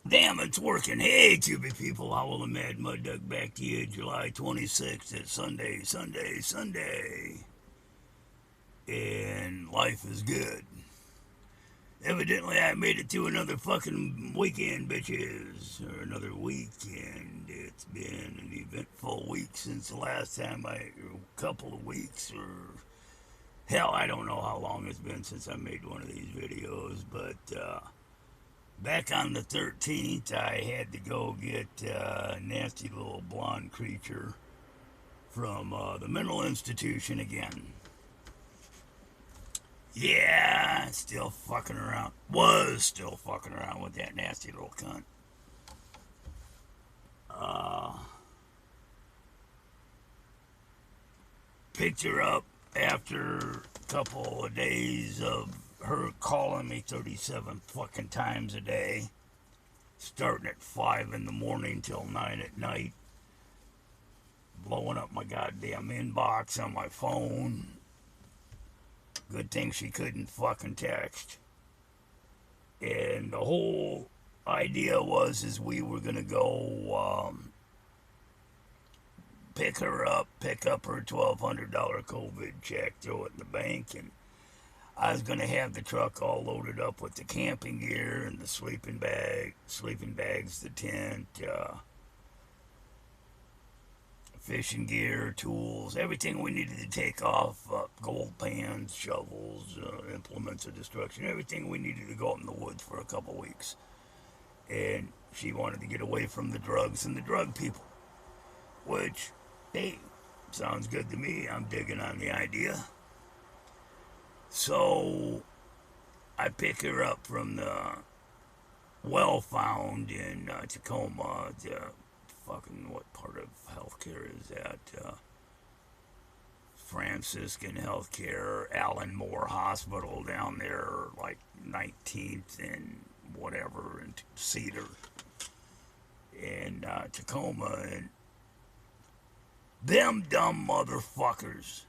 Damn, it's working. Hey, Tubi people, Howl the Mad Mud Duck back to you July 26th. It's Sunday. And life is good. Evidently, I made it to another fucking weekend, bitches. Or another weekend. It's been an eventful week since the last time a couple of weeks, or hell, I don't know how long it's been since I made one of these videos, but, back on the 13th, I had to go get a nasty little blonde creature from the mental institution again. Yeah, still fucking around. Was still fucking around with that nasty little cunt. Uh, Picked her up after a couple of days of her calling me 37 fucking times a day, starting at 5 in the morning till 9 at night, blowing up my goddamn inbox on my phone. Good thing she couldn't fucking text. And the whole idea was is we were gonna go pick her up, pick up her $1,200 COVID check, throw it in the bank, and I was gonna have the truck all loaded up with the camping gear and the sleeping bags, the tent, fishing gear, tools, everything we needed to take off, gold pans, shovels, implements of destruction, everything we needed to go out in the woods for a couple weeks. And she wanted to get away from the drugs and the drug people, which, hey, sounds good to me. I'm digging on the idea. So I pick her up from the well found in Tacoma. Fucking what part of healthcare is that? Franciscan Healthcare, Allen Moore Hospital down there, like 19th and whatever, and Cedar in Tacoma. And them dumb motherfuckers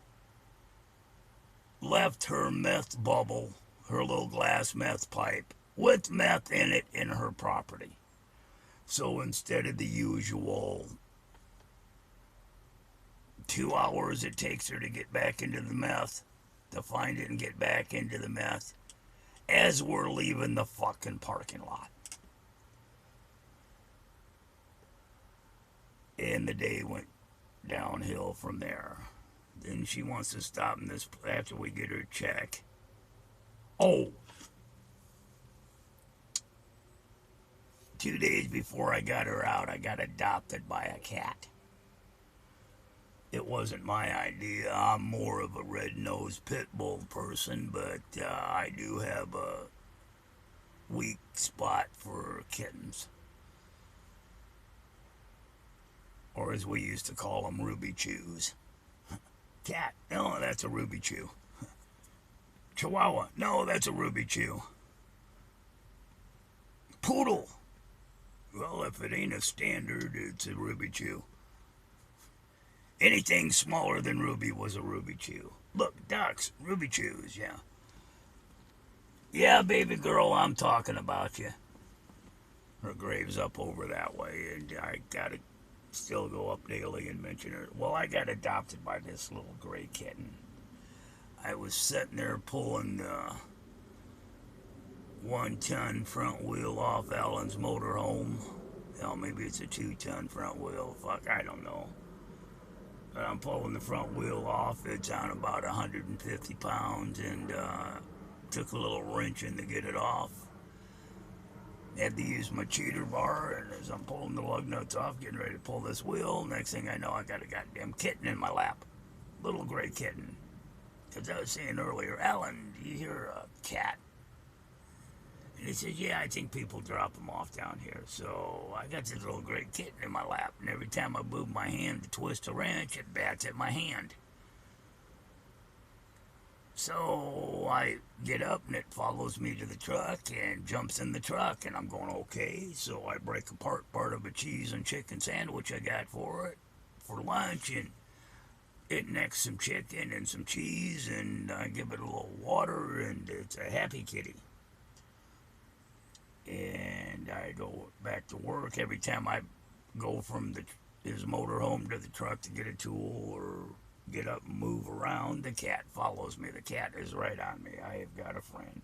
left her meth bubble, her little glass meth pipe, with meth in it in her property. So instead of the usual 2 hours it takes her to get back into the meth, to find it and get back into the meth, as we're leaving the fucking parking lot. And the day went downhill from there. Then she wants to stop in this after we get her check. Oh, 2 days before I got her out, I got adopted by a cat. It wasn't my idea. I'm more of a red-nosed pit bull person, but I do have a weak spot for kittens. Or as we used to call them, Ruby Chews. Cat, no, that's a Ruby Chew. Chihuahua, no, that's a Ruby Chew. Poodle, well, if it ain't a standard, it's a Ruby Chew. Anything smaller than Ruby was a Ruby Chew. Look, ducks, Ruby Chews, yeah. Yeah, baby girl, I'm talking about you. Her grave's up over that way, and I gotta still go up daily and mention her. Well, I got adopted by this little gray kitten. I was sitting there pulling the 1-ton front wheel off Alan's motorhome. Hell, maybe it's a 2-ton front wheel. Fuck, I don't know. But I'm pulling the front wheel off. It's on about 150 pounds, and took a little wrenching to get it off. Had to use my cheater bar, and as I'm pulling the lug nuts off, getting ready to pull this wheel, next thing I know, I got a goddamn kitten in my lap. Little gray kitten. Because I was saying earlier, Alan, do you hear a cat? And he said, yeah, I think people drop them off down here. So I got this little gray kitten in my lap, and every time I move my hand to twist a wrench, it bats at my hand. So I get up, and it follows me to the truck and jumps in the truck, and I'm going, okay. So I break apart part of a cheese and chicken sandwich I got for it for lunch, and it necks some chicken and some cheese, and I give it a little water, and it's a happy kitty. And I I go back to work, every time I go from his motorhome to the truck to get a tool or get up and move around, the cat follows me. The cat is right on me. I have got a friend.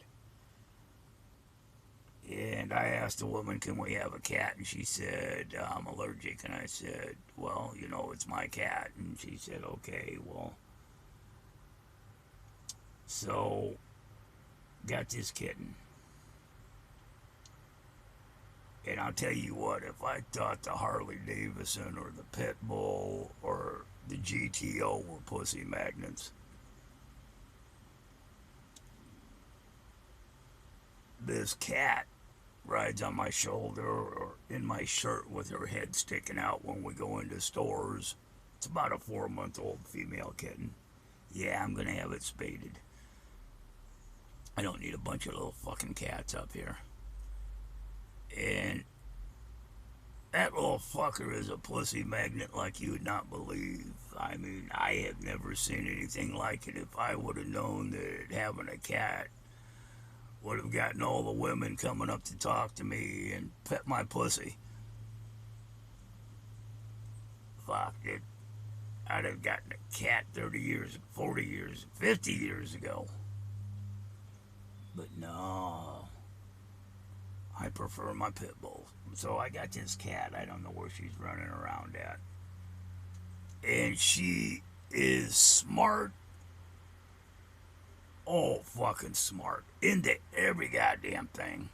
And I asked the woman, can we have a cat? And she said, I'm allergic. And I said, well, you know, it's my cat. And she said, okay, well. So, got this kitten. And I'll tell you what, if I thought the Harley Davidson or the Pit Bull or the GTO were pussy magnets, this cat rides on my shoulder or in my shirt with her head sticking out when we go into stores. It's about a 4-month-old female kitten. Yeah, I'm going to have it spaded. I don't need a bunch of little fucking cats up here. And that little fucker is a pussy magnet like you would not believe. I mean, I have never seen anything like it. If I would have known that having a cat would have gotten all the women coming up to talk to me and pet my pussy. Fuck it. I'd have gotten a cat 30 years, 40 years, 50 years ago. But no. I prefer my pit bull. So I got this cat. I don't know where she's running around at. And she is smart. Oh, fucking smart. Into every goddamn thing.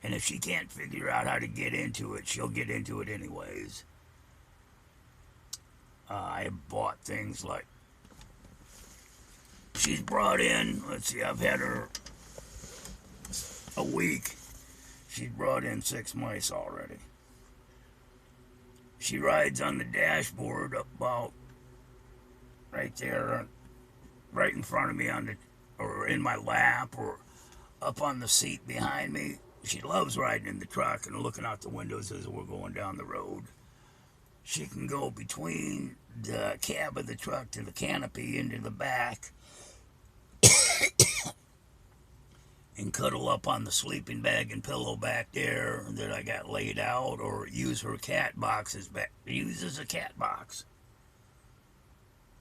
And if she can't figure out how to get into it, she'll get into it anyways. I have bought things like... She's brought in... Let's see, I've had her a week. She's brought in 6 mice already. She rides on the dashboard about right there, right in front of me on the... or in my lap, or up on the seat behind me. She loves riding in the truck and looking out the windows as we're going down the road. She can go between the cab of the truck to the canopy into the back and cuddle up on the sleeping bag and pillow back there that I got laid out, or use her cat box as a cat box.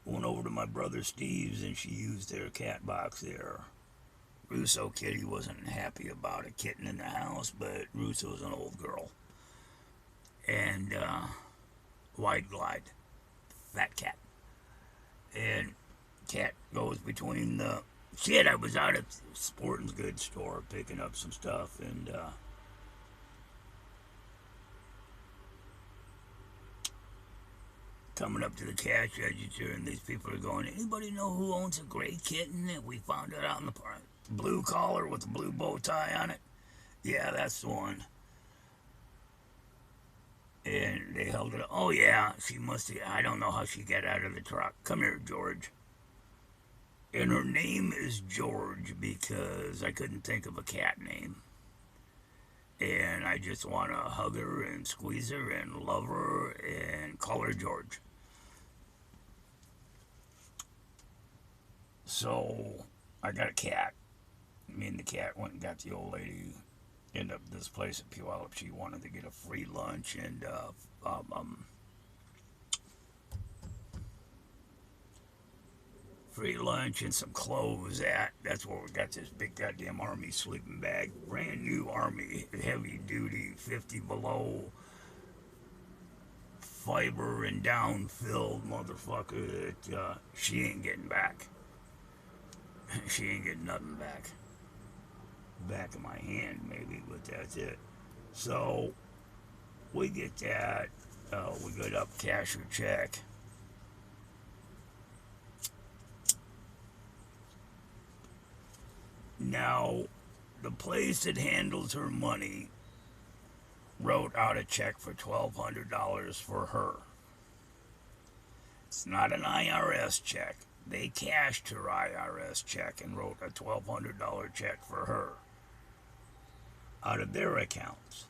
Went over to my brother Steve's and she used their cat box there. Russo Kitty wasn't happy about a kitten in the house, but Russo's an old girl. And Wide Glide, fat cat. And cat goes between the... Shit, I was out at the sporting goods store picking up some stuff, and coming up to the cash register, and these people are going, anybody know who owns a gray kitten that we found it out in the park? Blue collar with a blue bow tie on it? Yeah, that's the one. And they held it up. Oh, yeah, she must have... I don't know how she got out of the truck. Come here, George. And her name is George because I couldn't think of a cat name. And I just want to hug her and squeeze her and love her and call her George. So I got a cat. Me and the cat went and got the old lady in this place at Puyallup. She wanted to get a free lunch and free lunch and some clothes at. That's where we got this big goddamn Army sleeping bag. Brand new Army, heavy duty, 50 below, fiber and down filled motherfucker that she ain't getting back. She ain't getting nothing back. Back of my hand maybe, but that's it. So we get that. We got up cash or check. Now, the place that handles her money wrote out a check for $1,200 for her. It's not an IRS check. They cashed her IRS check and wrote a $1,200 check for her out of their accounts.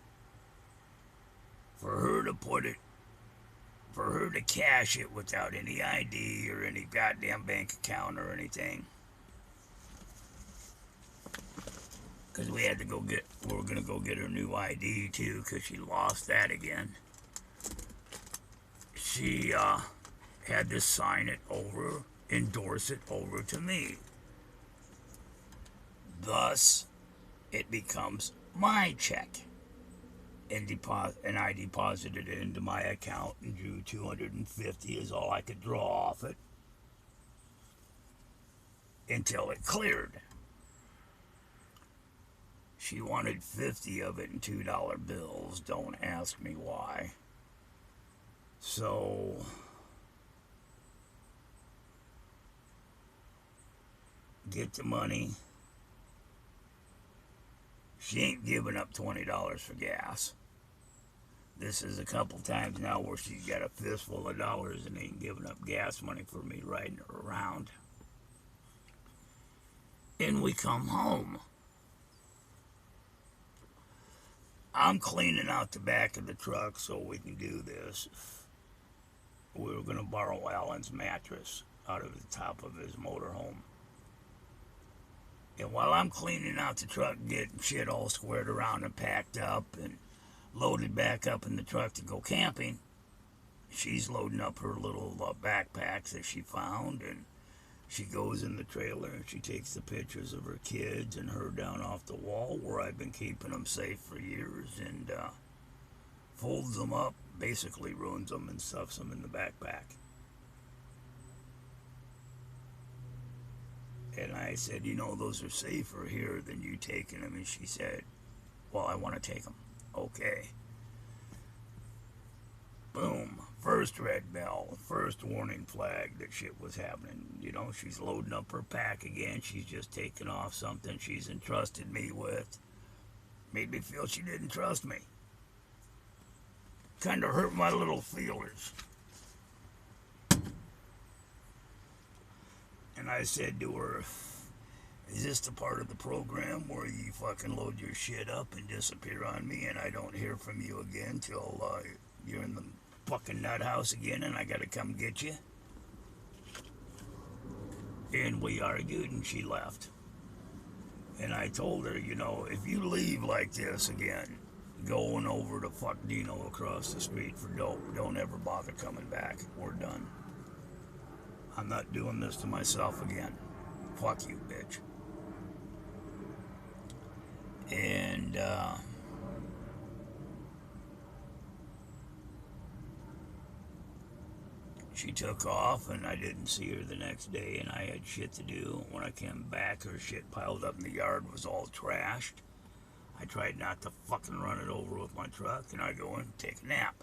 For her to put it, for her to cash it without any ID or any goddamn bank account or anything. because we were going to go get her new ID too, because she lost that again. She had to sign it over, endorse it over to me. Thus, it becomes my check. And I deposited it into my account and drew $250 is all I could draw off it until it cleared. She wanted 50 of it in $2 bills. Don't ask me why. So get the money. She ain't giving up $20 for gas. This is a couple times now where she's got a fistful of dollars and ain't giving up gas money for me riding her around. And we come home. I'm cleaning out the back of the truck so we can do this. We were going to borrow Alan's mattress out of the top of his motorhome. And while I'm cleaning out the truck, getting shit all squared around and packed up and loaded back up in the truck to go camping, she's loading up her little backpacks that she found, and she goes in the trailer and she takes the pictures of her kids and her down off the wall where I've been keeping them safe for years, and folds them up, basically ruins them and stuffs them in the backpack. And I said, you know, those are safer here than you taking them. And she said, well, I want to take them. Okay. Boom. First red bell. First warning flag that shit was happening. You know, she's loading up her pack again. She's just taking off something she's entrusted me with. Made me feel she didn't trust me. Kind of hurt my little feelers. And I said to her, is this the part of the program where you fucking load your shit up and disappear on me and I don't hear from you again till you're in the fucking nut house again and I gotta come get you? And we argued and she left. And I told her, you know, if you leave like this again, going over to fuck Dino across the street for dope, don't ever bother coming back. We're done. I'm not doing this to myself again. Fuck you, bitch. And she took off, and I didn't see her the next day, and I had shit to do. When I came back, her shit piled up in the yard was all trashed. I tried not to fucking run it over with my truck, and I go in and take a nap.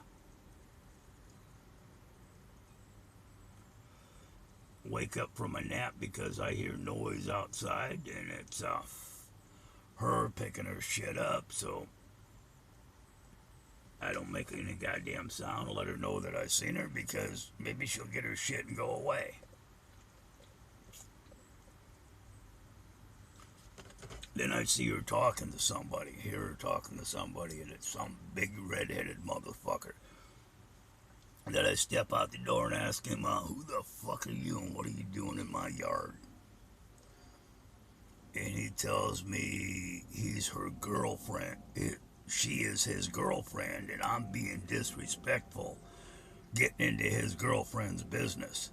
Wake up from a nap because I hear noise outside, and it's her picking her shit up, so I don't make any goddamn sound to let her know that I seen her, because maybe she'll get her shit and go away. Then I see her talking to somebody, hear her talking to somebody, and it's some big red-headed motherfucker. And then I step out the door and ask him, who the fuck are you and what are you doing in my yard? And he tells me he's her girlfriend. She is his girlfriend, and I'm being disrespectful, getting into his girlfriend's business.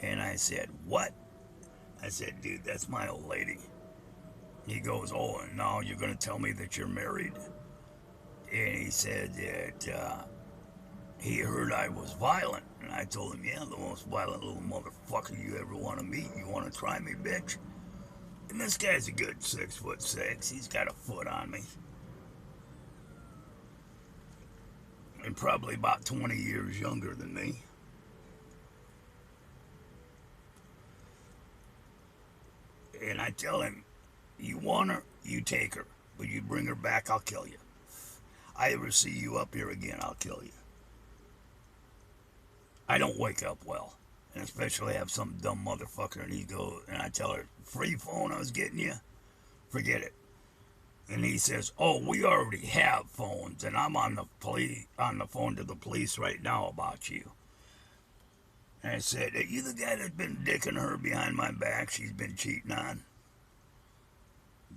And I said, what? I said, dude, that's my old lady. He goes, oh, and now you're going to tell me that you're married? And he said that he heard I was violent. And I told him, yeah, the most violent little motherfucker you ever want to meet. You want to try me, bitch? And this guy's a good 6'6". He's got a foot on me. And probably about 20 years younger than me. And I tell him, you want her, you take her. But you bring her back, I'll kill you. I ever see you up here again, I'll kill you. I don't wake up well. And especially have some dumb motherfucker and he goes, and I tell her, free phone I was getting you? Forget it. And he says, oh, we already have phones, and I'm on the phone to the police right now about you. And I said, are you the guy that's been dicking her behind my back she's been cheating on?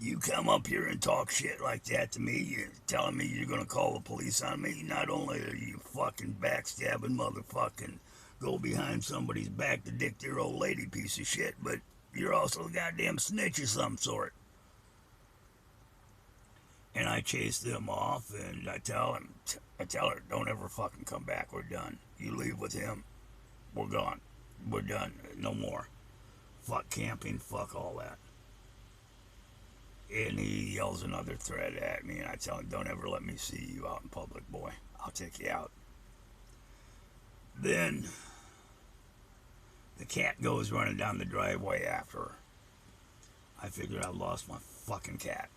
You come up here and talk shit like that to me, you're telling me you're gonna call the police on me. Not only are you fucking backstabbing motherfucking go behind somebody's back to dick their old lady piece of shit, but you're also a goddamn snitch of some sort. And I chase them off, and I tell her, don't ever fucking come back. We're done. You leave with him, we're gone. We're done. No more. Fuck camping. Fuck all that. And he yells another threat at me, and I tell him, don't ever let me see you out in public, boy. I'll take you out. Then the cat goes running down the driveway after her. I figured I've lost my fucking cat.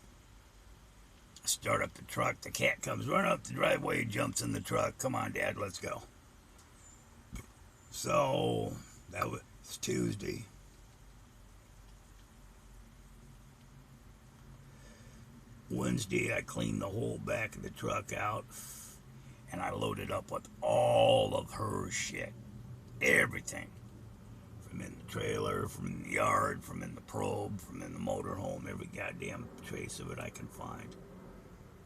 I start up the truck. The cat comes running up the driveway, jumps in the truck. Come on, Dad, let's go. So that was Tuesday. Wednesday, I cleaned the whole back of the truck out, and I loaded up with all of her shit. Everything. From in the trailer, from in the yard, from in the probe, from in the motorhome, every goddamn trace of it I can find.